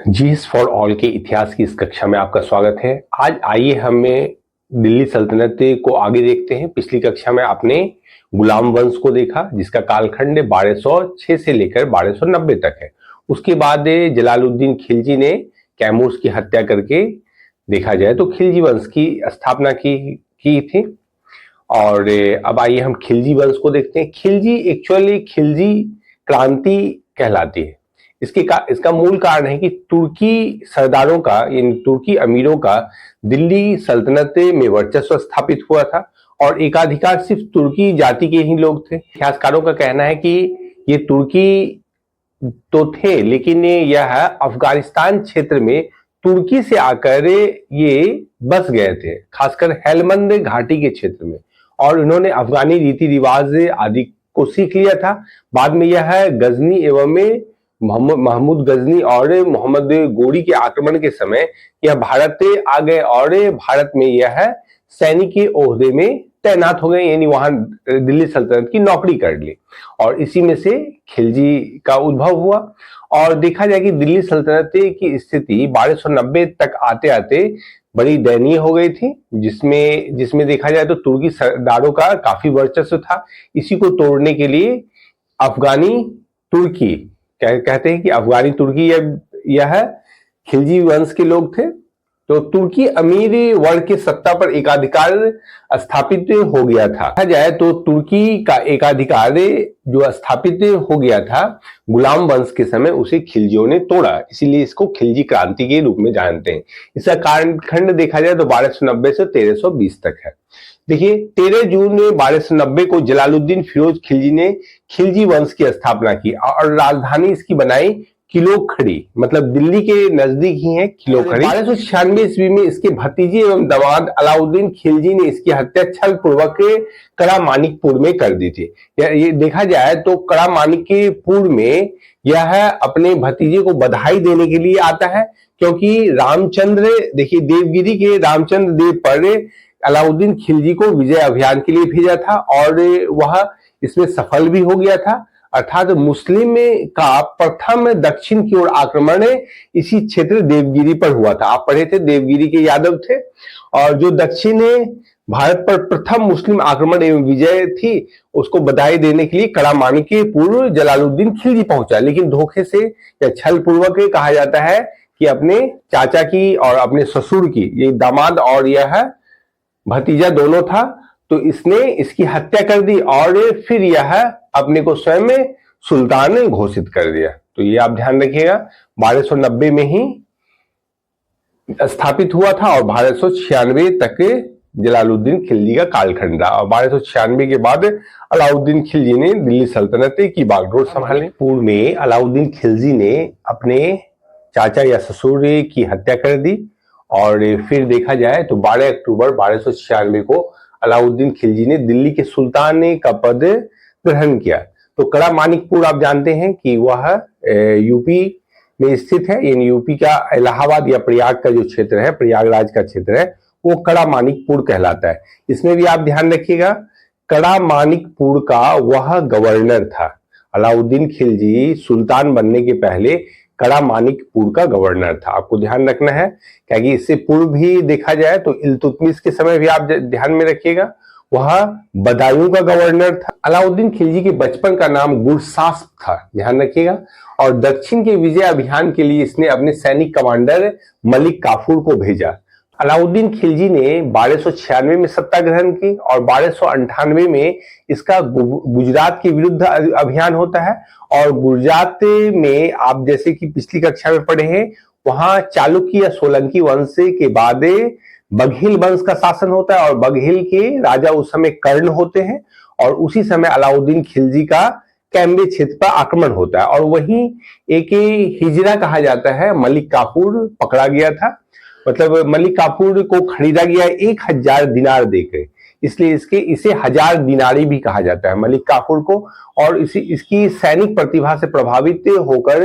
GS for all के इतिहास की इस कक्षा में आपका स्वागत है। आज आइए हमें दिल्ली सल्तनत को आगे देखते हैं। पिछली कक्षा में आपने गुलाम वंश को देखा जिसका कालखंड 1206 से लेकर 1290 तक है। उसके बाद जलालुद्दीन खिलजी ने कैमूर की हत्या करके देखा जाए तो खिलजी वंश की स्थापना की थी। और अब आइए हम खिलजी वंश को देखते हैं। खिलजी एक्चुअली खिलजी क्रांति कहलाती है। इसका मूल कारण है कि तुर्की सरदारों का यानी तुर्की अमीरों का दिल्ली सल्तनत में वर्चस्व स्थापित हुआ था और एकाधिकार सिर्फ तुर्की जाति के ही लोग थे। इतिहासकारों का कहना है कि ये तुर्की तो थे लेकिन यह अफगानिस्तान क्षेत्र में तुर्की से आकर ये बस गए थे, खासकर हेलमंद घाटी के क्षेत्र में, और इन्होंने अफगानी रीति रिवाज आदि को सीख लिया था। बाद में यह गजनी एवं महमूद गजनी और मोहम्मद गोरी के आक्रमण के समय यह भारत आ गए और भारत में यह सैनिक के ओहदे में तैनात हो गए, यानी वहां दिल्ली सल्तनत की नौकरी कर ली और इसी में से खिलजी का उद्भव हुआ। और देखा जाए कि दिल्ली सल्तनत की स्थिति 1290 तक आते आते बड़ी दयनीय हो गई थी, जिसमें देखा जाए तो तुर्की सरदारों का काफी वर्चस्व था। इसी को तोड़ने के लिए अफगानी तुर्की कहते हैं कि अफगानी तुर्की यह खिलजी वंश के लोग थे। तो तुर्की अमीर वर्ग की सत्ता पर एकाधिकार स्थापित हो गया था। कहा जाए तो तुर्की का एकाधिकार जो स्थापित हो गया था गुलाम वंश के समय, उसे खिलजियों ने तोड़ा, इसीलिए इसको खिलजी क्रांति के रूप में जानते हैं। इसका कालखंड देखा जाए तो 1290 से 1320 तक है। देखिए 13 जून 1290 को जलालुद्दीन फिरोज खिलजी ने खिलजी वंश की स्थापना की और राजधानी इसकी बनाई किलोखड़ी, मतलब दिल्ली के नजदीक ही है किलोखड़ी। 1296 ईस्वी में इसके भतीजे एवं दामाद अलाउद्दीन खिलजी ने इसकी हत्या छल पूर्वक कड़ा मानिकपुर में कर दी थी। ये देखा जाए तो कड़ा मानिकपुर में यह अपने भतीजे को बधाई देने के लिए आता है, क्योंकि रामचंद्र, देखिए देवगिरी के रामचंद्र देव पर अलाउद्दीन खिलजी को विजय अभियान के लिए भेजा था और वह इसमें सफल भी हो गया था। अर्थात मुस्लिम का प्रथम दक्षिण की ओर आक्रमण इसी क्षेत्र देवगिरी पर हुआ था। आप पढ़े थे, देवगिरी के यादव थे, और जो दक्षिण भारत पर प्रथम मुस्लिम आक्रमण एवं विजय थी उसको बधाई देने के लिए कड़ा मानिकपुर जलालुद्दीन खिलजी पहुंचा, लेकिन धोखे से या छल पूर्वक कहा जाता है कि अपने चाचा की और अपने ससुर की, ये दामाद और यह भतीजा दोनों था, तो इसने इसकी हत्या कर दी और फिर यह अपने को स्वयं सुल्तान घोषित कर दिया। तो ये आप ध्यान रखिएगा, 1290 में ही स्थापित हुआ था और 1296 तक जलालुद्दीन खिलजी का कालखंड रहा और 1296 के बाद अलाउद्दीन खिलजी ने दिल्ली सल्तनत की बागडोर संभाली। पूर्व में अलाउद्दीन खिलजी ने अपने चाचा या ससुर की हत्या कर दी और फिर देखा जाए तो 12 अक्टूबर 1296 को अलाउद्दीन खिलजी ने दिल्ली के सुल्तान का पद ग्रहण किया। तो कड़ा मानिकपुर आप जानते हैं कि वह यूपी में स्थित है, यानी यूपी का इलाहाबाद या प्रयाग का जो क्षेत्र है, प्रयागराज का क्षेत्र है, वो कड़ा मानिकपुर कहलाता है। इसमें भी आप ध्यान रखिएगा, कड़ा मानिकपुर का वह गवर्नर था। अलाउद्दीन खिलजी सुल्तान बनने के पहले कड़ा मानिकपुर का गवर्नर था, आपको ध्यान रखना है, क्योंकि इससे पूर्व भी देखा जाए तो इल्तुतमिश के समय भी आप ध्यान में रखिएगा, वह बदायूं का गवर्नर था। अलाउद्दीन खिलजी के बचपन का नाम गुरसास्प था, ध्यान रखिएगा, और दक्षिण के विजय अभियान के लिए इसने अपने सैनिक कमांडर मलिक काफूर को भेजा। अलाउद्दीन खिलजी ने 1296 में सत्ता ग्रहण की और 1298 में इसका गुजरात के विरुद्ध अभियान होता है। और गुजरात में आप जैसे कि पिछली कक्षा में पढ़े हैं, वहां चालुक्य या सोलंकी वंश के बाद बघेल वंश का शासन होता है और बघेल के राजा उस समय कर्ण होते हैं और उसी समय अलाउद्दीन खिलजी का कैम्बे क्षेत्र पर आक्रमण होता है और वहीं एक हिजरा कहा जाता है, मलिक काफूर पकड़ा गया था, मतलब मलिक काफूर को खरीदा गया 1000 दिनार देकर, इसलिए इसे 1000 दिनारी भी कहा जाता है मलिक काफूर को। और इसकी सैनिक प्रतिभा से प्रभावित होकर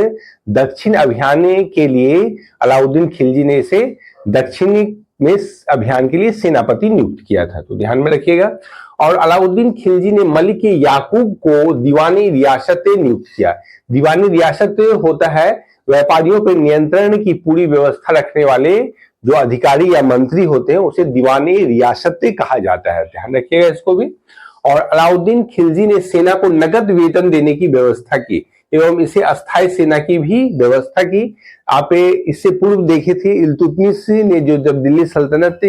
दक्षिण अभियान के लिए अलाउद्दीन खिलजी ने इसे दक्षिणी में अभियान के लिए सेनापति नियुक्त किया था, तो ध्यान में रखिएगा। और अलाउद्दीन खिलजी ने मलिक याकूब को दीवानी रियासत नियुक्त किया। दीवानी रियासत होता है व्यापारियों पर नियंत्रण की पूरी व्यवस्था रखने वाले जो अधिकारी या मंत्री होते हैं उसे दीवाने रियासत कहा जाता है, ध्यान रखिएगा इसको भी। और अलाउद्दीन खिलजी ने सेना को नकद वेतन देने की व्यवस्था की एवं इसे अस्थायी सेना की भी व्यवस्था की। आप इससे पूर्व देखे थे इल्तुतमिश ने जो जब दिल्ली सल्तनत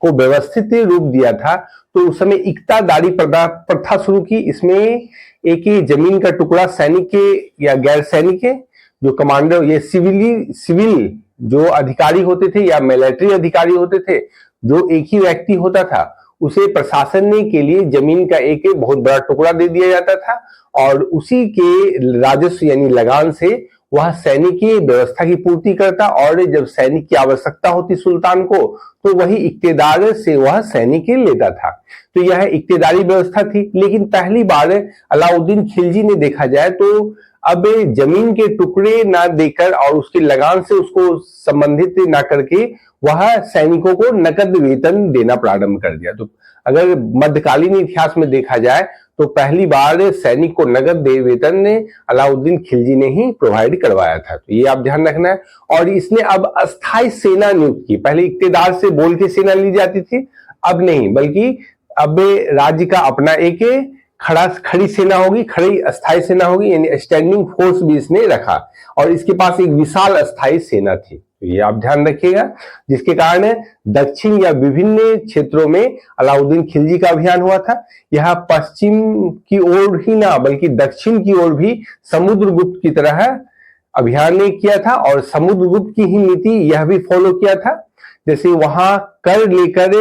को व्यवस्थित रूप दिया था तो उस समय इक्तादारी प्रथा शुरू की। इसमें एक ही जमीन का टुकड़ा सैनिक के या गैर सैनिक के जो कमांडर, ये सिविल जो अधिकारी होते थे या मिलिट्री अधिकारी होते थे, जो एक ही व्यक्ति होता था उसे प्रशासन के लिए जमीन का एक बहुत बड़ा टुकड़ा दे दिया जाता था और उसी के राजस्व यानी लगान से वह सैनिक की व्यवस्था की पूर्ति करता और जब सैनिक की आवश्यकता होती सुल्तान को तो वही इक्तेदार से वह सैनिक लेता था। तो यह इक्तेदारी व्यवस्था थी। लेकिन पहली बार अलाउद्दीन खिलजी ने देखा जाए तो अब जमीन के टुकड़े ना देकर और उसके लगान से उसको संबंधित ना करके वह सैनिकों को नकद वेतन देना प्रारंभ कर दिया। तो अगर मध्यकालीन इतिहास में देखा जाए तो पहली बार सैनिक को नगद वेतन ने अलाउद्दीन खिलजी ने ही प्रोवाइड करवाया था। तो ये आप ध्यान रखना है। और इसने अब अस्थायी सेना नियुक्त की। पहले इक्तेदार से बोल के सेना ली जाती थी, अब नहीं, बल्कि अब राज्य का अपना एक खड़ी सेना होगी, खड़ी अस्थायी सेना होगी, यानी स्टैंडिंग फोर्स भी इसने रखा और इसके पास एक विशाल अस्थायी सेना थी। तो ये आप ध्यान रखिएगा, जिसके कारण दक्षिण या विभिन्न क्षेत्रों में अलाउद्दीन खिलजी का अभियान हुआ था। यह पश्चिम की ओर ही ना बल्कि दक्षिण की ओर भी समुद्रगुप्त की तरह अभियान ने किया था और समुद्रगुप्त की ही नीति यह भी फॉलो किया था। जैसे वहां कर लेकर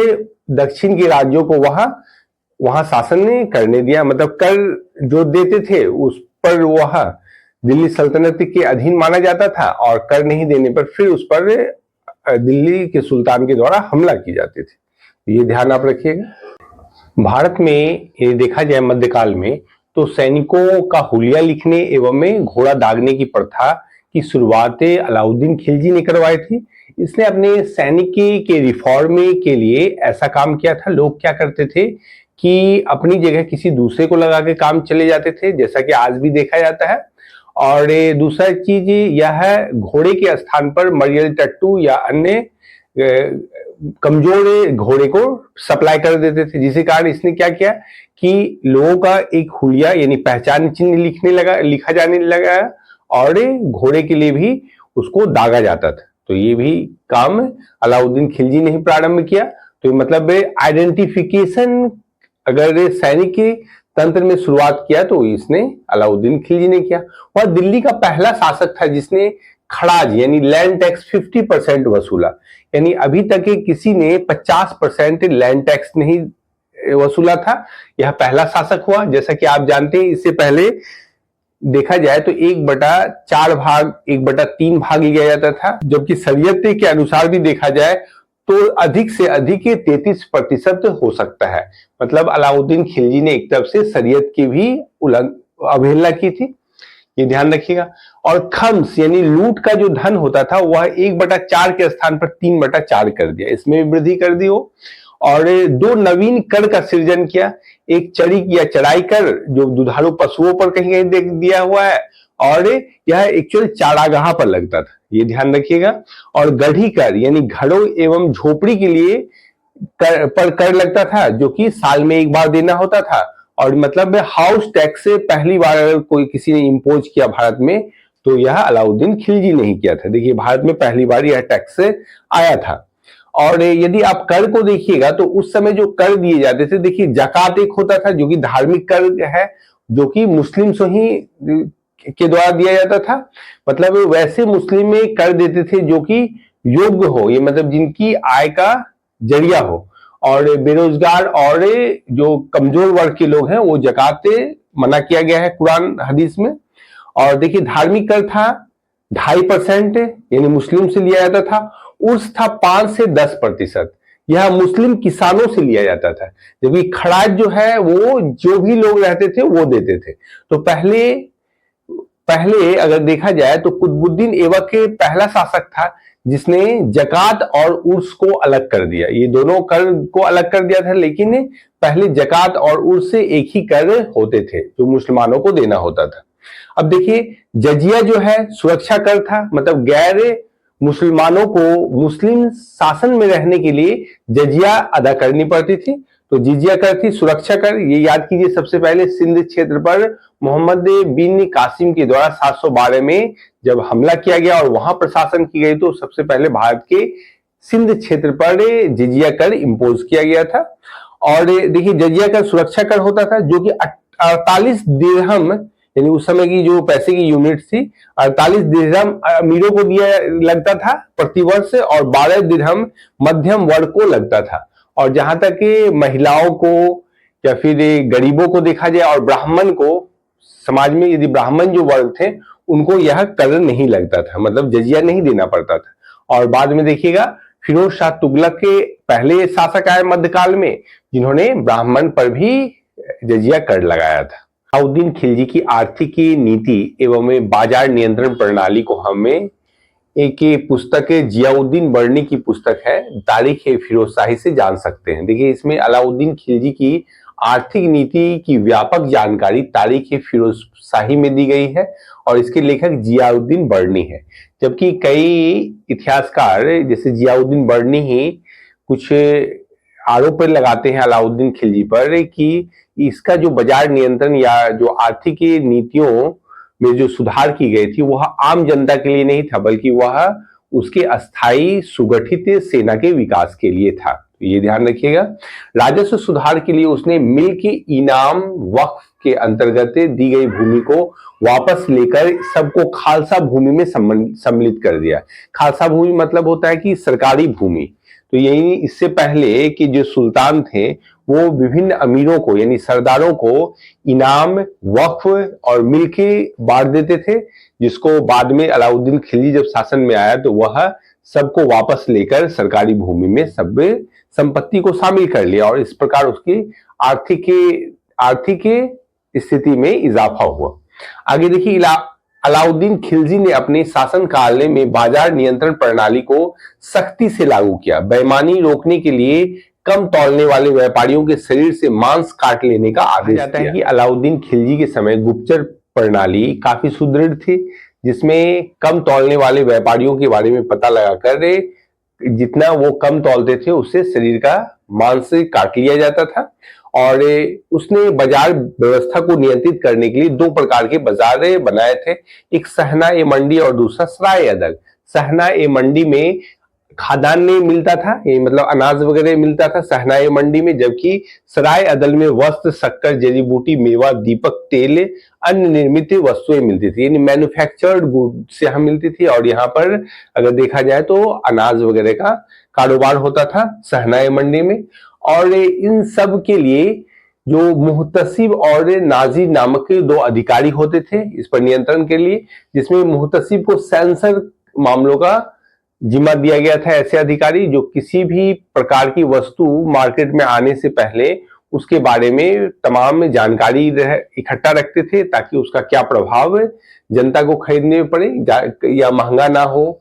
दक्षिण के राज्यों को वहां शासन ने करने दिया, मतलब कर जो देते थे उस पर वह दिल्ली सल्तनत के अधीन माना जाता था और कर नहीं देने पर फिर उस पर दिल्ली के सुल्तान के द्वारा हमला की जाती थी। ये ध्यान आप रखिएगा। भारत में ये देखा जाए मध्यकाल में तो सैनिकों का हुलिया लिखने एवं में घोड़ा दागने की प्रथा की शुरुआत अलाउद्दीन खिलजी ने करवाई थी। इसने अपने सैनिक के रिफॉर्म के लिए ऐसा काम किया था। लोग क्या करते थे कि अपनी जगह किसी दूसरे को लगा के काम चले जाते थे, जैसा कि आज भी देखा जाता है। और दूसरा चीज यह है, घोड़े के स्थान पर मरियल टट्टू या अन्य कमजोर घोड़े को सप्लाई कर देते थे, जिसके कारण इसने क्या किया कि लोगों का एक हुलिया यानी पहचान चिन्ह लिखा जाने लगा और घोड़े के लिए भी उसको दागा जाता था। तो ये भी काम अलाउद्दीन खिलजी ने ही प्रारंभ किया। तो मतलब आइडेंटिफिकेशन अगर सैनिक के तंत्र में शुरुआत किया तो इसने अलाउद्दीन खिलजी ने किया। वह दिल्ली का पहला शासक था जिसने खराज यानी लैंड टैक्स 50% वसूला। यानी अभी तक किसी ने 50% लैंड टैक्स नहीं वसूला था, यह पहला शासक हुआ। जैसा कि आप जानते हैं इससे पहले देखा जाए तो 1/4 भाग 1/3 भाग लिया जाता था, जबकि शरीयत के अनुसार भी देखा जाए तो अधिक से अधिक 33% हो सकता है। मतलब अलाउद्दीन खिलजी ने एक तरफ से शरीयत की भी अवहेलना की थी, ये ध्यान रखिएगा। और खम्स यानी लूट का जो धन होता था वह 1/4 के स्थान पर 3/4 कर दिया, इसमें भी वृद्धि कर दी हो। और 2 नवीन कर का सृजन किया, एक चढ़ी या चढ़ाई कर जो दुधारू पशुओं पर कहीं कहीं देख दिया हुआ है और यह एक्चुअल चारागाह पर लगता था, ये ध्यान रखिएगा। और गढ़ी कर यानी घरों एवं झोपड़ी के लिए कर लगता था, जो कि साल में एक बार देना होता था। और मतलब हाउस टैक्स से पहली बार अगर कोई किसी ने इम्पोज किया भारत में तो यह अलाउद्दीन खिलजी ने ही किया था। देखिए भारत में पहली बार यह टैक्स आया था। और यदि आप कर को देखिएगा तो उस समय जो कर दिए जाते थे, देखिए जकात एक होता था जो कि धार्मिक कर है, जो कि मुस्लिम से ही के द्वारा दिया जाता था। मतलब वैसे मुस्लिम में कर देते थे जो कि योग्य हो, ये मतलब जिनकी आय का जरिया हो। और बेरोजगार और जो कमजोर वर्ग के लोग हैं वो जकात मना किया गया है कुरान हदीस में। और देखिए धार्मिक कर था 2.5% यानी मुस्लिम से लिया जाता था। उर्स था 5 से 10%, यह मुस्लिम किसानों से लिया जाता था। जबकि खराज जो है वो जो भी लोग रहते थे वो देते थे। तो पहले अगर देखा जाए तो कुतुबुद्दीन ऐबक के पहला शासक था जिसने जकात और उर्स को अलग कर दिया। ये दोनों कर को अलग कर दिया था, लेकिन पहले जकात और उर्स से एक ही कर होते थे जो मुसलमानों को देना होता था। अब देखिए, जजिया जो है सुरक्षा कर था, मतलब गैर मुसलमानों को मुस्लिम शासन में रहने के लिए जजिया अदा करनी पड़ती थी। तो जिजिया कर थी सुरक्षा कर। ये याद कीजिए, सबसे पहले सिंध क्षेत्र पर मोहम्मद बिन कासिम के द्वारा 712 में जब हमला किया गया और वहां प्रशासन की गई, तो सबसे पहले भारत के सिंध क्षेत्र पर जिजिया कर इम्पोज किया गया था। और देखिए, जजिया कर सुरक्षा कर होता था जो कि 48 दिरहम, यानी उस समय की जो पैसे की यूनिट थी, 48 दिरहम अमीरों को दिया लगता था प्रतिवर्ष और 12 दिरहम मध्यम वर्ग को लगता था। और जहां तक महिलाओं को या फिर गरीबों को देखा जाए और ब्राह्मण को, समाज में यदि ब्राह्मण जो वर्ग थे उनको यह कर नहीं लगता था, मतलब जजिया नहीं देना पड़ता था। और बाद में देखिएगा, फिरोज शाह तुगलक के पहले शासक आए मध्यकाल में, जिन्होंने ब्राह्मण पर भी जजिया कर लगाया था। अलाउद्दीन खिलजी की आर्थिक नीति एवं बाजार नियंत्रण प्रणाली को हमें एक पुस्तक जियाउद्दीन बर्नी की पुस्तक है तारीख फिरोजशाही से जान सकते हैं। देखिए, इसमें अलाउद्दीन खिलजी की आर्थिक नीति की व्यापक जानकारी तारीख फिरोजशाही में दी गई है और इसके लेखक जियाउद्दीन बर्नी है। जबकि कई इतिहासकार जैसे जियाउद्दीन बर्नी ही कुछ आरोप लगाते हैं अलाउद्दीन खिलजी पर कि इसका जो बाजार नियंत्रण या जो आर्थिक नीतियों में जो सुधार की गई थी वह आम जनता के लिए नहीं था, बल्कि वह उसके अस्थायी सुगठित सेना के विकास के लिए था। ये ध्यान रखिएगा। राजस्व सुधार के लिए उसने मिल के इनाम वक्फ के अंतर्गत दी गई भूमि को वापस लेकर सबको खालसा भूमि में सम्मिलित कर दिया। खालसा भूमि मतलब होता है कि सरकारी भूमि। तो यही, इससे पहले कि जो सुल्तान थे वो विभिन्न अमीरों को यानी सरदारों को इनाम, वक्फ और मिल्की बांट देते थे, जिसको बाद में अलाउद्दीन खिलजी जब शासन में आया तो वह सबको वापस लेकर सरकारी भूमि में सब संपत्ति को शामिल कर लिया और इस प्रकार उसकी आर्थिक स्थिति में इजाफा हुआ। आगे देखिए, अलाउद्दीन खिलजी ने अपने शासनकाल में बाजार नियंत्रण प्रणाली को सख्ती से लागू किया। बेईमानी रोकने के लिए कम तौलने वाले व्यापारियों के शरीर से मांस काट लेने का आदेश जाता है कि अलाउद्दीन खिलजी के समय गुप्तचर प्रणाली काफी सुदृढ़ थी, जिसमें कम तौलने वाले व्यापारियों के बारे में पता लगाकर जितना वो कम तौलते थे उससे शरीर का मांस काट लिया जाता था। और उसने बाजार व्यवस्था को नियंत्रित करने के लिए 2 प्रकार के बाजार बनाए थे, एक सहना ए मंडी और दूसरा सराय अदल। सहना ए मंडी में खाद्यान्न मिलता था, ये मतलब अनाज वगैरह मिलता था सहना ए मंडी में, जबकि सराय अदल में वस्त्र, शक्कर, जड़ी बूटी, मेवा, दीपक, तेल, अन्य निर्मित वस्तुएं मिलती थी, यानी मैन्युफैक्चर्ड गुड से हम मिलती थी। और यहाँ पर अगर देखा जाए तो अनाज वगैरह का कारोबार होता था सहना ए मंडी में। और इन सब के लिए जो मुहतसिब और नाजिर नामक 2 अधिकारी होते थे इस पर नियंत्रण के लिए, जिसमें मुहतसिब को सेंसर मामलों का जिम्मा दिया गया था। ऐसे अधिकारी जो किसी भी प्रकार की वस्तु मार्केट में आने से पहले उसके बारे में तमाम जानकारी इकट्ठा रखते थे, ताकि उसका क्या प्रभाव जनता को खरीदने में पड़े या महंगा ना हो,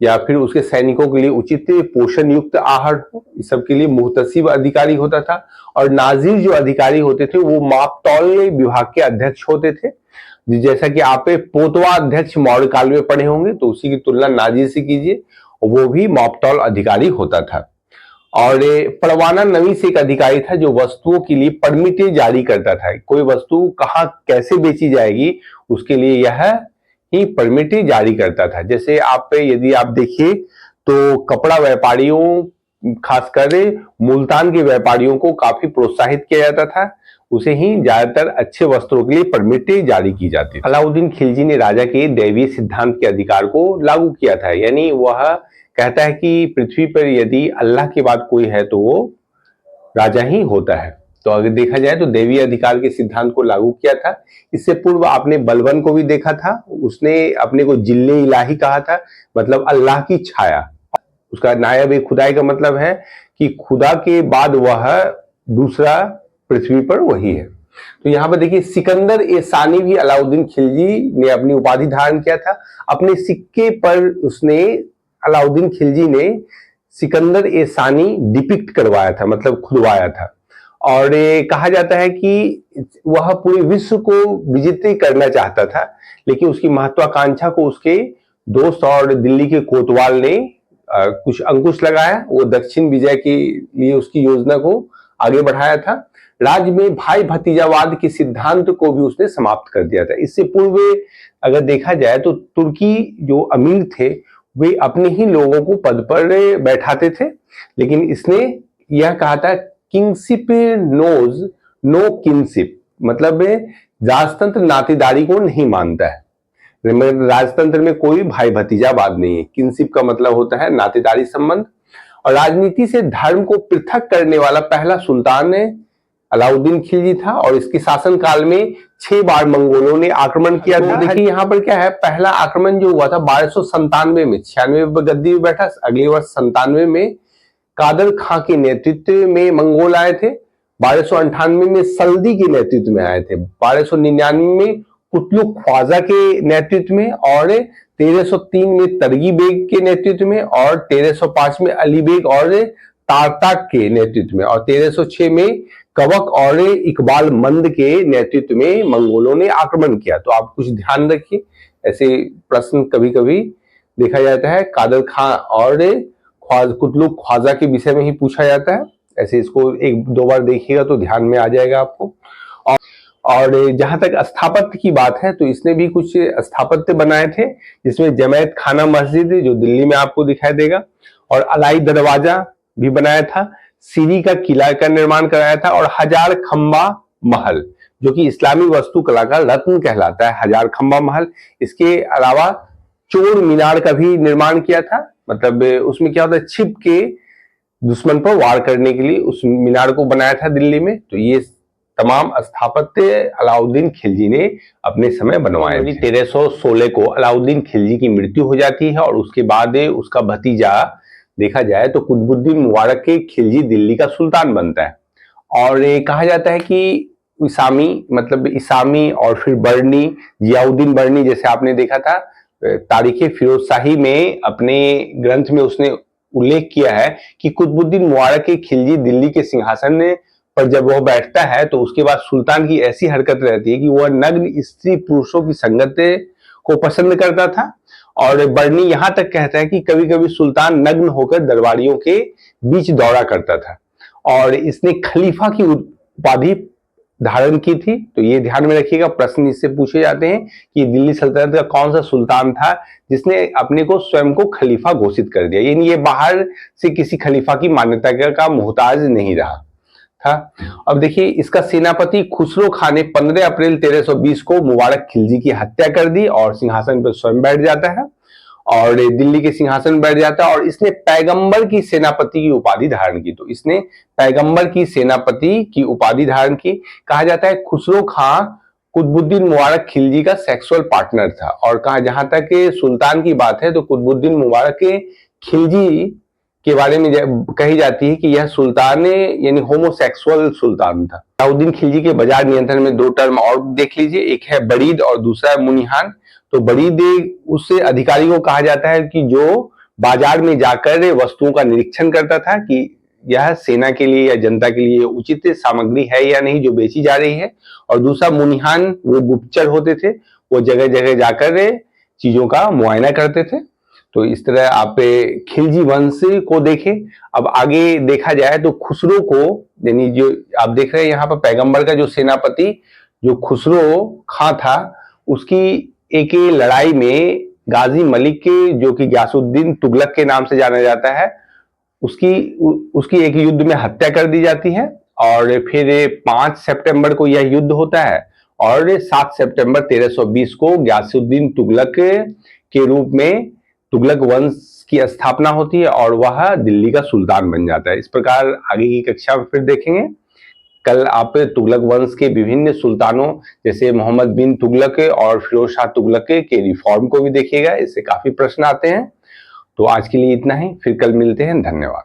या फिर उसके सैनिकों के लिए उचित पोषण युक्त आहार हो। इस सब के लिए मुहतसिब अधिकारी होता था। और नाजिर जो अधिकारी होते थे वो मापतौल विभाग के अध्यक्ष होते थे, जैसा कि आप पोतवा अध्यक्ष मौर्य काल में पढ़े होंगे, तो उसी की तुलना नाजिर से कीजिए, वो भी मापतौल अधिकारी होता था। और परवाना नवीस एक अधिकारी था जो वस्तुओं के लिए परमिट जारी करता था। कोई वस्तु कहाँ कैसे बेची जाएगी उसके लिए यह ही परमिट जारी करता था। जैसे यदि आप देखिए तो कपड़ा व्यापारियों, खासकर मुल्तान के व्यापारियों को काफी प्रोत्साहित किया जाता था, उसे ही ज्यादातर अच्छे वस्त्रों के लिए परमिट जारी की जाती थी। अलाउद्दीन खिलजी ने राजा के दैवीय सिद्धांत के अधिकार को लागू किया था, यानी वह कहता है कि पृथ्वी पर यदि अल्लाह के बाद कोई है तो वो राजा ही होता है। तो अगर देखा जाए तो दैवीय अधिकार के सिद्धांत को लागू किया था। इससे पूर्व आपने बलबन को भी देखा था, उसने अपने को जिल्ले इलाही कहा था, मतलब अल्लाह की छाया। उसका नायब ए खुदाई का मतलब है कि खुदा के बाद वह दूसरा पृथ्वी पर वही है। तो यहाँ पर देखिए, सिकंदर ए सानी भी अलाउद्दीन खिलजी ने अपनी उपाधि धारण किया था। अपने सिक्के पर उसने, अलाउद्दीन खिलजी ने सिकंदर ए सानी डिपिक्ट करवाया था, मतलब खुदवाया था। और कहा जाता है कि वह पूरे विश्व को विजित करना चाहता था, लेकिन उसकी महत्वाकांक्षा को उसके दोस्त और दिल्ली के कोतवाल ने कुछ अंकुश लगाया। वो दक्षिण विजय के लिए उसकी योजना को आगे बढ़ाया था। राज्य में भाई भतीजावाद के सिद्धांत को भी उसने समाप्त कर दिया था। इससे पूर्व अगर देखा जाए तो तुर्की जो अमीर थे वे अपने ही लोगों को पद पर बैठाते थे, लेकिन इसने यह कहा था किंगशिप नोज नो किंगशिप, मतलब राजतंत्र नातेदारी को नहीं मानता है। राजतंत्र में कोई भाई भतीजावाद नहीं है। किंगशिप का मतलब होता है नातेदारी संबंध। और राजनीति से धर्म को पृथक करने वाला पहला सुल्तान अलाउद्दीन खिलजी था और इसके शासनकाल में 6 बार मंगोलों ने आक्रमण किया था। देखिए यहाँ पर क्या है, पहला आक्रमण जो हुआ था 1297 में, 96 में गद्दी में बैठा, अगले वर्ष 97 में कादर खां के नेतृत्व में मंगोल आए थे, 1298 में सल्दी के नेतृत्व में आए थे, 1299 में कुतलुक ख्वाजा के नेतृत्व में, और 1303 में तरगी बेग के नेतृत्व में, और 1305 में अली बेग और तारताक के नेतृत्व में, और 1306 में कवक और इकबाल मंद के नेतृत्व में मंगोलों ने आक्रमण किया। तो आप कुछ ध्यान रखिए, ऐसे प्रश्न कभी कभी देखा जाता है। कादर खां और कुतलुक ख्वाजा के विषय में ही पूछा जाता है, ऐसे इसको 1-2 बार देखिएगा तो ध्यान में आ जाएगा आपको। और जहां तक स्थापत्य की बात है तो इसने भी कुछ स्थापत्य बनाए थे, जिसमें जमैत खाना मस्जिद जो दिल्ली में आपको दिखाई देगा, और अलाई दरवाजा भी बनाया था, सीरी का किला का निर्माण कराया था, और हजार खंबा महल जो कि इस्लामी वास्तुकला का रत्न कहलाता है, हजार खंबा महल। इसके अलावा चोर मीनार का भी निर्माण किया था, मतलब उसमें क्या होता है, छिप के दुश्मन पर वार करने के लिए उस मीनार को बनाया था दिल्ली में। तो ये तमाम स्थापत्य अलाउद्दीन खिलजी ने अपने समय बनवाए थे। 1316 को अलाउद्दीन खिलजी की मृत्यु हो जाती है और उसके बाद उसका भतीजा देखा जाए तो कुतुबुद्दीन मुबारक के खिलजी दिल्ली का सुल्तान बनता है। और कहा जाता है कि इसामी, मतलब इसामी और फिर बर्नी, जियाउद्दीन बर्नी, जैसे आपने देखा था तारीखे फिरोज शाही में अपने ग्रंथ में उसने उल्लेख किया है कि कुतुबुद्दीन मुबारक के खिलजी दिल्ली के सिंहासन पर जब वह बैठता है तो उसके बाद सुल्तान की ऐसी हरकत रहती है कि वह नग्न स्त्री पुरुषों की संगत को पसंद करता था। और बर्नी यहां तक कहता है कि कभी कभी सुल्तान नग्न होकर दरबारियों के बीच दौड़ा करता था, और इसने खलीफा की उपाधि धारण की थी। तो ये ध्यान में रखिएगा, प्रश्न इससे पूछे जाते हैं कि दिल्ली सल्तनत का कौन सा सुल्तान था जिसने अपने को स्वयं को खलीफा घोषित कर दिया, यानी ये बाहर से किसी खलीफा की मान्यता का मोहताज नहीं रहा था। अब देखिए, इसका सेनापति खुसरो खान ने 15 अप्रैल 1320 को मुबारक खिलजी की हत्या कर दी और सिंहासन पर स्वयं बैठ जाता है और दिल्ली के सिंहासन बैठ जाता है। और इसने पैगंबर की सेनापति की उपाधि धारण की। तो इसने पैगंबर की सेनापति की उपाधि धारण की। कहा जाता है खुसरो खां कुतुबुद्दीन मुबारक खिलजी का सेक्सुअल पार्टनर था। और कहा, जहां तक सुल्तान की बात है तो कुतुबुद्दीन मुबारक के खिलजी के बारे में कही जाती है कि यह सुल्तान यानी होमोसेक्सुअल सुल्तान था। अलाउद्दीन खिलजी के बाजार नियंत्रण में 2 टर्म और देख लीजिए, एक है बरीद और दूसरा है मुनिहान। तो बरीद उस अधिकारी को कहा जाता है कि जो बाजार में जाकर वस्तुओं का निरीक्षण करता था कि यह सेना के लिए या जनता के लिए उचित सामग्री है या नहीं जो बेची जा रही है। और दूसरा मुनिहान, वो गुप्तचर होते थे, वो जगह जगह जाकर चीजों का मुआयना करते थे। तो इस तरह आप खिलजी वंश को देखें। अब आगे देखा जाए तो खुसरो को, यानी जो आप देख रहे हैं यहाँ पर पैगंबर का जो सेनापति जो खुसरो खां था, उसकी एक लड़ाई में गाजी मलिक के, जो कि गयासुद्दीन तुगलक के नाम से जाना जाता है, उसकी एक युद्ध में हत्या कर दी जाती है। और फिर 5 सितंबर को यह युद्ध होता है और 7 सितंबर 1320 को गयासुद्दीन तुगलक के रूप में तुगलक वंश की स्थापना होती है और वह दिल्ली का सुल्तान बन जाता है। इस प्रकार आगे की कक्षा में फिर देखेंगे। कल आप तुगलक वंश के विभिन्न सुल्तानों जैसे मोहम्मद बिन तुगलक और फिरोज शाह तुगलक के रिफॉर्म को भी देखिएगा, इससे काफी प्रश्न आते हैं। तो आज के लिए इतना ही, फिर कल मिलते हैं। धन्यवाद।